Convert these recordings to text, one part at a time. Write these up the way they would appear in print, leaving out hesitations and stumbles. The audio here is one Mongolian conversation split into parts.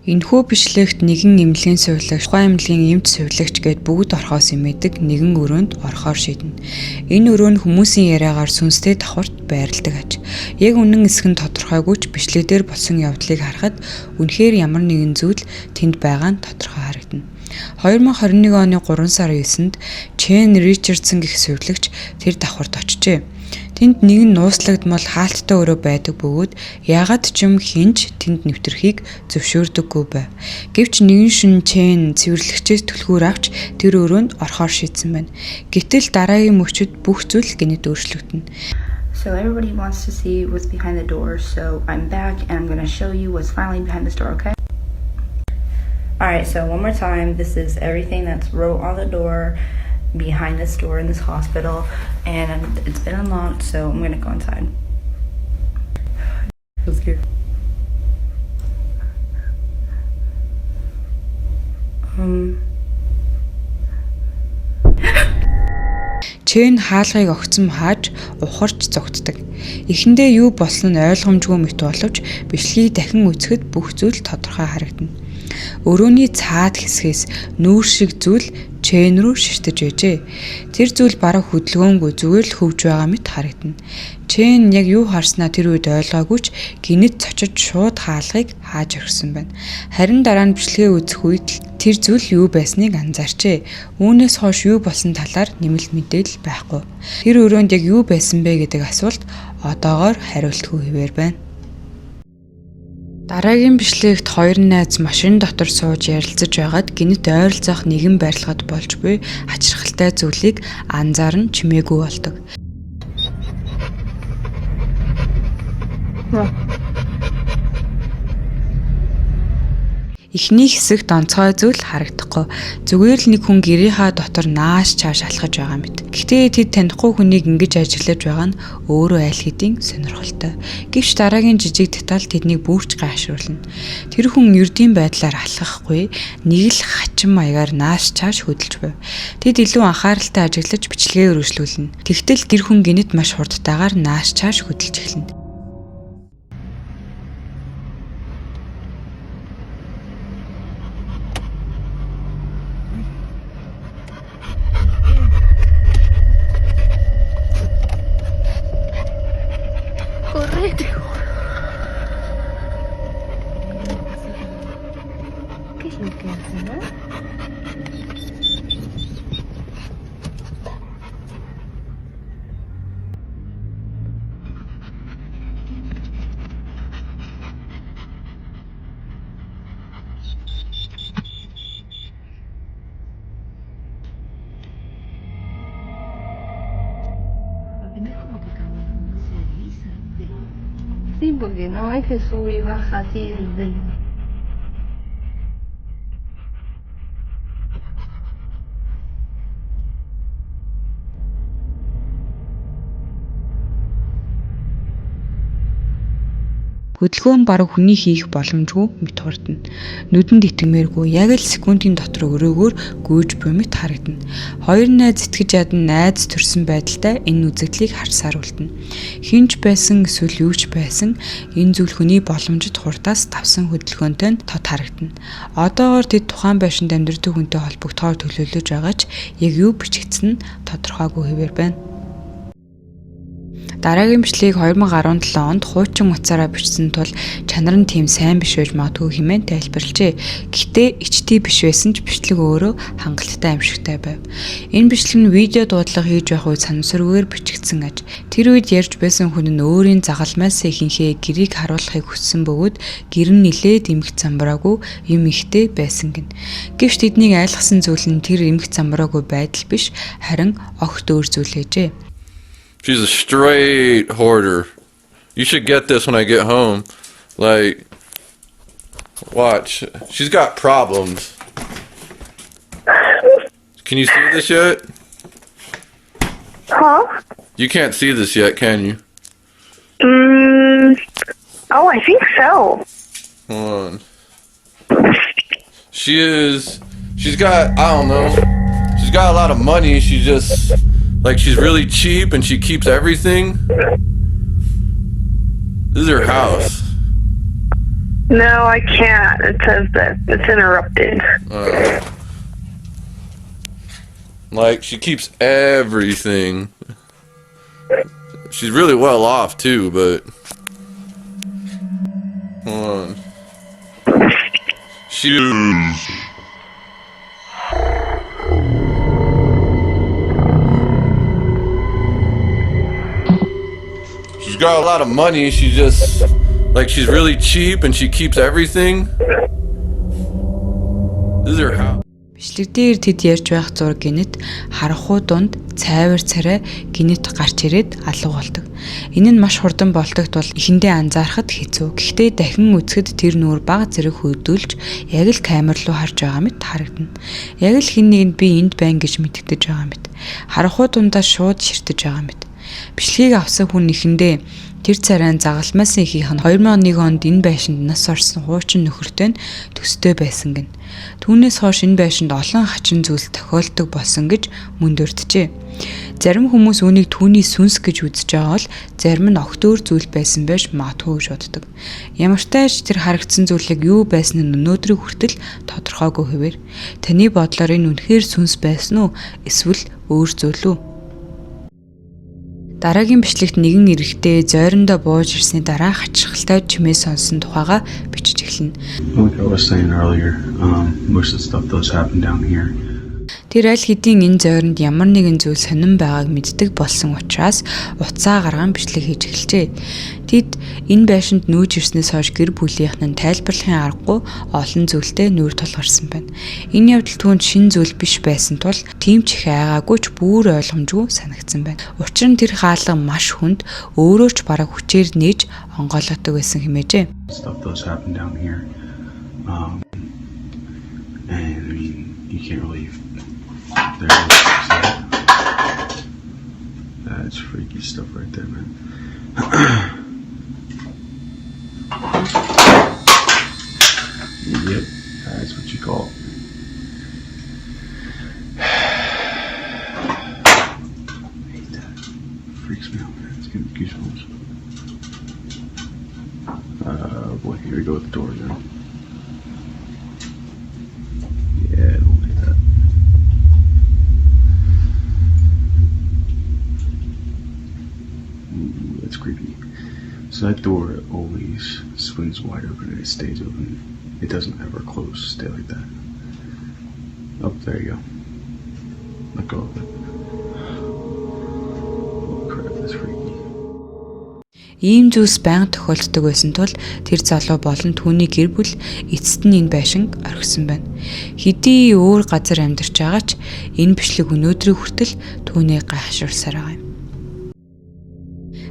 Энэхүү бичлэгт нэгэн эмнэлгийн сувилагч, тухайн эмнэлгийн эмч сувилагч гээд бүгд орхоос имээдэг нэгэн өрөөнд орохоор шийднэ. Энэ өрөө нь хүмүүсийн яриагаар сүнстэй давхарт байрладаг аж. Яг үнэн эсэх нь тодорхойгүй ч бичлэгдэр болсон явдлыг харахад үнэхээр ямар нэгэн зүйл тэнд байгаа нь тодорхой харагдана. 2021 оны 3 сарын 9-нд Чен Ричардсон гэх сувилагч тэр давхарт очжээ. Тэнд нэгэн нууцлагдмал хаалттай өрөө байдаг бөгөөд яагаад ч юм хинж тэнд нэвтрхийг зөвшөөрдөггүй байв. Гэвч нэгэн шөнө Чен цэвэрлэгчээс түлхүүр авч тэр өрөөнд орохоор шийдсэн байна. Гэтэл дараагийн мөчид бүх зүйл гэнэт өөрчлөгдөнө. So everybody wants to see what's behind the door. So I'm back and I'm going to show you what's finally behind this door, okay? Alright, so one more time. This is everything that's wrote on the door behind this door in this hospital, and it's been unlocked, so I'm gonna go inside. Feels scared. Чен хаалгыг огцом хааж ухарч зогтдог. Эхэндээ юу болсон нь ойлгомжгүй мэт боловч бичлэгийг дахин үзэхэд бүх зүйл тодорхой харагдана. Өрөөний цаад хэсгээс нүүр шиг зүйл Чен рүү ширтэж байжээ. Тэр зүйл бараг хөдөлгөөнгүй зүгээр л хөвж байгаа мэт харагдана. Чен яг юу харснаа тэр үед ойлгоогүй ч гинэт цочиж шууд хаалгыг хааж орхисон байна. Харин дараа нь бичлэгээ үзэх үед тэр зүйл юу байсныг анзаарчээ. Үүнээс хойш юу болсон талаар нэмэлт мэдээлэл байхгүй. Тэр өрөөнд яг юу байсан бэ гэдэг асуулт одоогоор хариултгүй хэвээр байна. Дараагийн бичлэгт хоёр найз машин дотор сууж ярилцаж байгаад гинэт ойролцоох нэгэн барилгад болж буй хачирхалтай зүйлийг анзаарн чимээгүй болдог. Эхний хэсэгт онцгой зүйл харагдахгүй. Зүгээр л нэг хүн гэрийнхаа дотор нааш чааш алхаж байгаа мэт. Гэхдээ тэд танихгүй хүнийг ингэж ажиглаж байгаа нь өөрөө аль хэдийн сонирхолтой. Гэвч дараагийн жижиг деталь тэднийг бүрч гайхшруулна. Тэр хүн ердийн байдлаар алхахгүй, нэг л хачин маягаар нааш чааш хөдөлж байв. Тэд илүү анхааралтай ажиглаж бичлэгээ өргөжлүүлнэ. Тэгтэл гэр хүн гинэт маш хурдтайгаар нааш чааш хөдөлж эхэлнэ. Sí, porque no hay que subir y baja así desde... Хөдөлгөөн бараг хүний хийх боломжгүй мэт хурдна. Нүдэнд итгэмээргүй яг л секундын дотор өрөөгөөр гүйж буй мэт харагдана. Хоёр найз итгэж ядан найз төрсөн байдалтай энэ үзэгдлийг харсаар үлдэнэ. Хинж байсан эсвэл юу ч байсан энэ зүйл хүний боломжит хурдаас давсан хөдөлгөөнтэй тод харагдана. Одоогоор тэд тухайн байшинд амьдардаг хүнтэй холбогдохоор төлөвлөж байгаа ч яг юу бичигдсэн нь тодорхойгүй хэвээр байна. Дараагийн бичлэгийг 2017 онд хуучин утсаараа бичсэн тул чанар нь тийм сайн биш байж магадгүй хэмээн тайлбарлажээ. Гэхдээ HD биш байсан ч бичлэг өөрөө хангалттай аимшигтай байв. Энэ бичлэг нь видео дуудлага хийж байх үед санамсаргүйгээр бичигдсэн аж. Тэр үед ярьж байсан хүн нь өөрийн загалмаас ихэнхээ гэрийг харуулахыг хүссэн бөгөөд гэр нь нилээд эмх замбраагүй юм ихтэй байсан гин. Гэвч тэднийг айлгсан зүйл нь тэр эмх замбраагүй байдал биш, харин огт өөр зүйл ээжээ. She's a straight hoarder. You should get this when I get home. Like, watch. She's got problems. Can you see this yet? Huh? You can't see this yet, can you? Oh, I think so. Hold on. She's got, I don't know. She's got a lot of money. She just... Like, she's really cheap and she keeps everything. This is her house. No, I can't. It says that it's interrupted. Like, she keeps everything. She's really well off, too, but... Hold on. She is... She's got a lot of money, she just... Like, she's really cheap and she keeps everything. This is her house. Бичлэгдээр тэд ярьж байх зураг гинэт харанхуй дунд цайвар царай гинэт гарч ирээд алга болдог. Энэ нь маш хурдан болдогт бол эхэндээ анзаарахад хэцүү. Гэхдээ дахин үзэхэд тэр нүүр бага зэрэг хөдөлж яг л камер руу харж байгаа мэт харагдана. Яг л хэн нэгэнд би энд байна гэж мэдэгдэж байгаа мэт. Харанхуй дундаа шууд ширтэж байгаа мэт. Бичлэгийг авсан хүн нэхэндээ тэр царайн загалмаас ихийнх нь 2001 онд энэ байшинд нас орсон хуучин нөхөртэй нь төстэй байсан гин. Түүнээс хойш энэ байшинд олон хачин зүйл тохиолдог болсон гэж мөндөрдөжээ. Зарим хүмүүс үүнийг түүний сүнс гэж үзэж байгаа бол зарим нь огтөөр зүйл байсан байж магадгүй гэж боддог. Ямар ч тааш тэр харагдсан зүйлийг юу байсан нь өнөөдрийг хүртэл тодорхойгүй хэвээр таны бодлоор энэ үнэхээр сүнс байсан уу эсвэл өөр зүйл үү? Дараагийн бичлэгт нэгэн эрэгтэй зойрондоо бууж ирсний дараа хачирхалтай чимээ сонсон тухайга бичиж эхэлнэ. Like I was saying earlier, most of the stuff does happen down here. Тэр аль хэдийн энэ зойронд ямар нэгэн зүйл сонирн байгааг мэддэг болсон учраас уцаа гарган бичлэг хийж эхэлжээ. Тэд энэ байшинд нүүж ирснээс хойш гэр бүлийнх нь тайлбарлахын аргагүй олон зүйлтэй нүүр тулгарсан байна. Энэ явдал түүнд шин зүйл биш байсан тул тийм ч их айгаагүй ч бүр ойлгомжгүй санагдсан байна. Учир нь тэр хаалга маш хүнд өөрөө ч бараг хүчээр нээж онгойлгодог байсан хэмээжээ. Stuff does happen down here. And I mean, you can't really. That's freaky stuff right there, man. Yep, that's what you call it. I hate that. Freaks me out, man. It's giving me goosebumps. Boy, here we go with the door again. Yeah, I don't like that. Ooh, that's creepy. So that door always swings wide open and it stays open. It doesn't ever close. Stay like that. Oh, there you go. Let go of it. Oh crap, that's freaky. Ийм зүйлс байнга тохиолддог байсан тул тэр залуу болон түүний гэр бүл эцэст нь энэ байшинг орхисон байна. Хэдий өөр газар амьдарч байгаа ч энэ бичлэг өнөөдрийн хүртэл түүнийг гайхшруулсаар байгаа юм.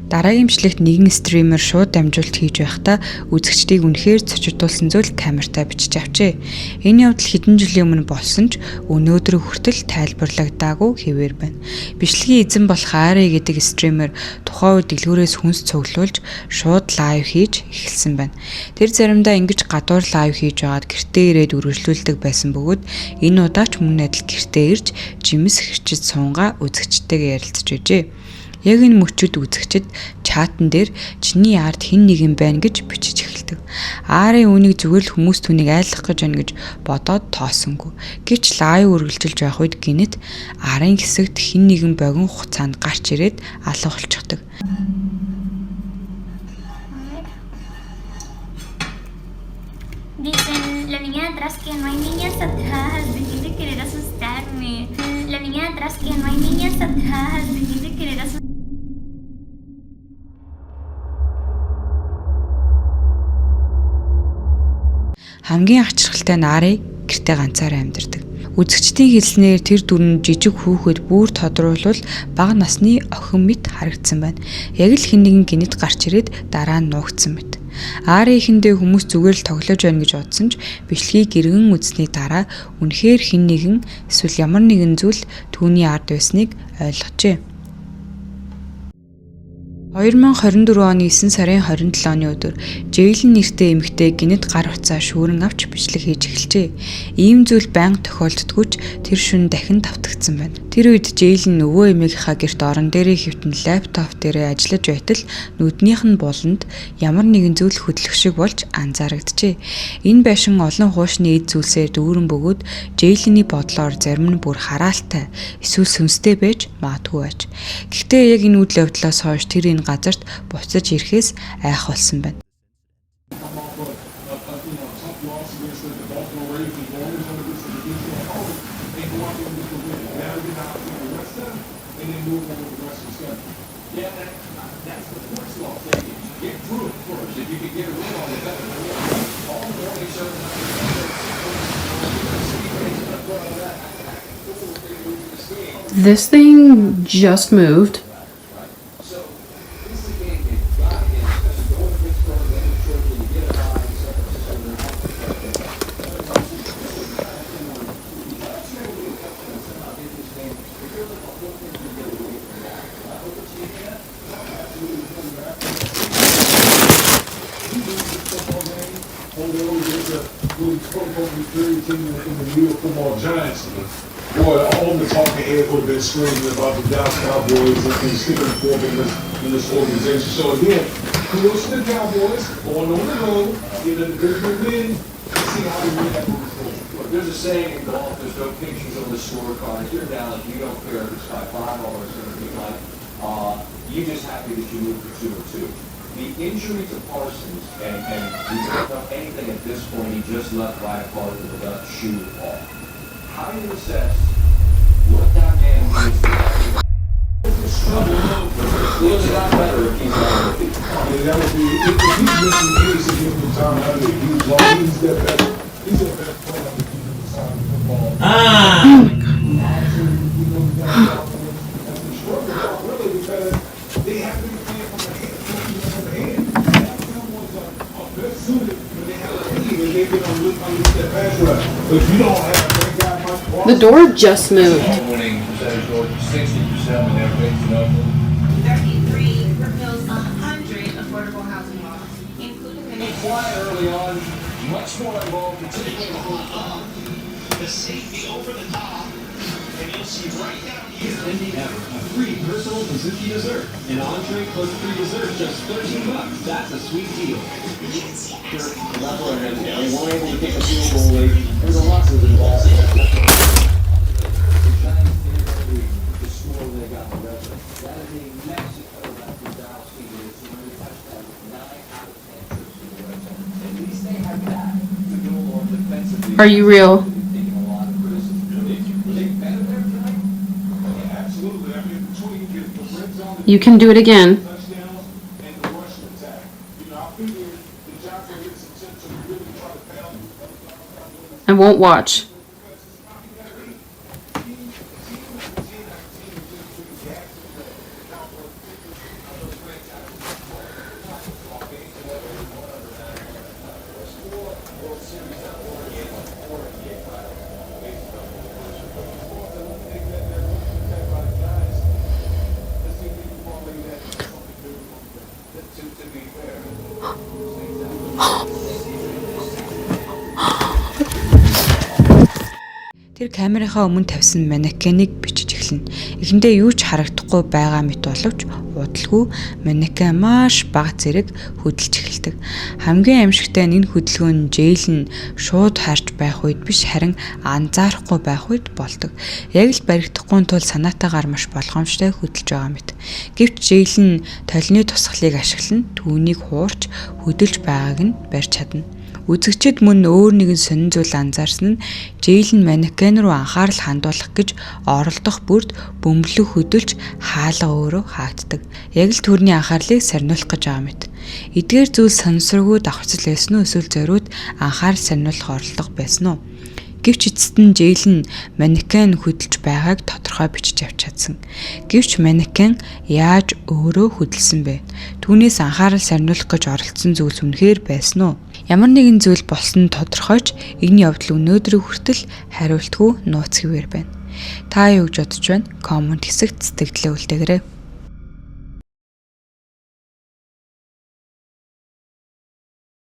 Дараагийн бичлэгт нэгэн стример шууд дамжуулт хийж байхдаа үзэгчдийг үнэхээр цочигдуулсан зүйл камертай бичиж авчээ. Энэ явдал хэдэн жилийн өмнө болсон ч өнөөдрийн хүртэл тайлбарлагдаагүй хэвээр байна. Бичлэгийн эзэн болох Ари гэдэг стример тухайн үед дэлгүүрээс хүнс цуглуулж шууд лайв хийж эхэлсэн байна. Тэр заримдаа ингэж гадуур лайв хийж байгаад гэртээ ирээд үргэлжлүүлдэг байсан бөгөөд энэ удаа ч мөн адил гэртээ ирж жимс хэрчиж суунгаа үзэгчтэйгээ ярилцж байжээ. Яг энэ мөчөд үзэгчид чатан дээр чиний ард хэн нэгэн байна гэж бичиж эхэлдэг. Ари үүнийг зүгээр л хүмүүс түүнийг айлах гэж байна гэж бодоод тоосонгүй. Гэвч лайв үргэлжилж байх үед гинэт Арын хэсэгт хэн нэгэн богино хугацаанд гарч ирээд алга болчихдог. Dicen, la niña de atrás que no hay niñas atrás, dejen de querer asustarme. La niña de atrás que no hay niñas atrás, dejen de querer asustarme. Хамгийн хачирхалтай нь Ари гэртээ ганцаараа амьдардаг. Үзэгчдийн хэлснээр тэр дүр нь жижиг хүүхэд бүр тодруулбал бага насны охин мэт харагдсан байна. Яг л хэн нэгэн гинэт гарч ирээд дараа нь нуугдсан мэт. Ари ихэндээ хүмүүс зүгээр л тоглож байна гэж бодсон ч бичлэгийг гэргэн үзсний дараа үнэхээр хэн нэгэн эсвэл ямар нэгэн зүйл түүний ард байсныг ойлгожээ. 2024 оны 9 сарын 27-ны өдөр Жейлэн нэртэй эмэгтэй гинэт гар утсаа шүүрэн авч бичлэг хийж эхэлжээ. Ийм зүйл байнга тохиолддоггүй ч тэр шөнө дахин давтагдсан байна. Тэр үед Жэйлэн өвөө эмээгийнхаа гэрт орон дээрээ хэвтэн лаптоп дээрээ ажиллаж байтал нүднийх нь буланд ямар нэгэн зүйл хөдлөх шиг болж анзаарагджээ. Энэ байшин олон хуучны эд зүйлсээр дүүрэн бөгөөд Жэйлэний бодлоор зарим нь бүр хараалтай эсвэл сүнстэй байж магадгүй байж. Гэхдээ яг энэ үйл явдлаас хойш тэр энэ газарт буцаж ирэхээс айх болсон байна. This thing just moved. Boy, all the talking head would have been screaming about the Dallas Cowboys and sticking forth in this organization. So again, kudos to the Cowboys going on the road, get a divisional win, and see how they win that moving forward. There's a saying in golf, there's no pictures on the scorecard. If you're Dallas, you don't care if it's by 5 or it's going to be like, you're just happy that you moved to 2-2. The injury to Parsons, and we don't know anything at this point, he just left right apart with the left shoe off. How do you assess what that man needs to do? Feels a lot better if he's on the feet. That would be, if he's missing any significant time out of it, he's that better. He's a better player than he's on the football. They have to be playing from the hand. That Cowboys are best suited when they have a lead and they get on that pass rush. But if you don't have that guy, The door just moved. Winning percentage goes 60% when everything's open. 33 repeals 100 affordable housing laws, including the Quiet early on, much more involved, particularly the safety over the top, and you'll see right down here. Cindy Ever, a free personal Suzuki dessert. An entree plus free dessert, just $13. That's a sweet deal. level and they weren't able to kick a field goal late. There's a lot of involved. Are you real? You can do it again. I won't watch. Тэр камерынхаа өмнө тавьсан манекеныг бичиж эхэлнэ. Эхэндээ юу ч харагдахгүй байгаа мэт боловч удалгүй манекен маш бага зэрэг хөдөлж эхэлдэг. Хамгийн аимшигтай нь энэ хөдөлгөөн нь Жэйлэн шууд харж байх үед биш харин анзаарахгүй байх үед болдог. Яг л баригдахгүй тул санаатаагаар маш болгоомжтой хөдөлж байгаа мэт. Гэвч Жэйлэн толны тусгалыг ашиглан түүнийг хуурч хөдөлж байгааг нь барьж чадна. Үзэгчид мөн өөр нэгэн сонин зүйл анзаарсан нь Жэйлэн манекен руу анхаарал хандуулах гэж оролдох бүрд бөмбөлөг хөдөлж хаалга өөрөө хаагддаг. Яг л түүний анхаарлыг сарниулах гэж байгаа мэт. Эдгээр зүйл санамсаргүй давхцал байсан уу эсвэл зориуд анхаарал сарниулах оролдого байсан уу? Гэвч эцэст нь Жэйлэн манекен хөдөлж байгааг тодорхой бичиж авч чадсан. Гэвч манекен яаж өөрөө хөдөлсөн бэ? Түүнээс анхаарал сарниулах гэж оролцсон зүйл үнэхээр байсан уу? Ямар нэгэн зүйл болсон тодорхойч энэ явдал өнөөдрийн хүртэл хариултгүй нууц хэвээр байна. Та юу гэж бодож байна? Комент хэсэгт сэтгэлдээ үлдээгээрэй.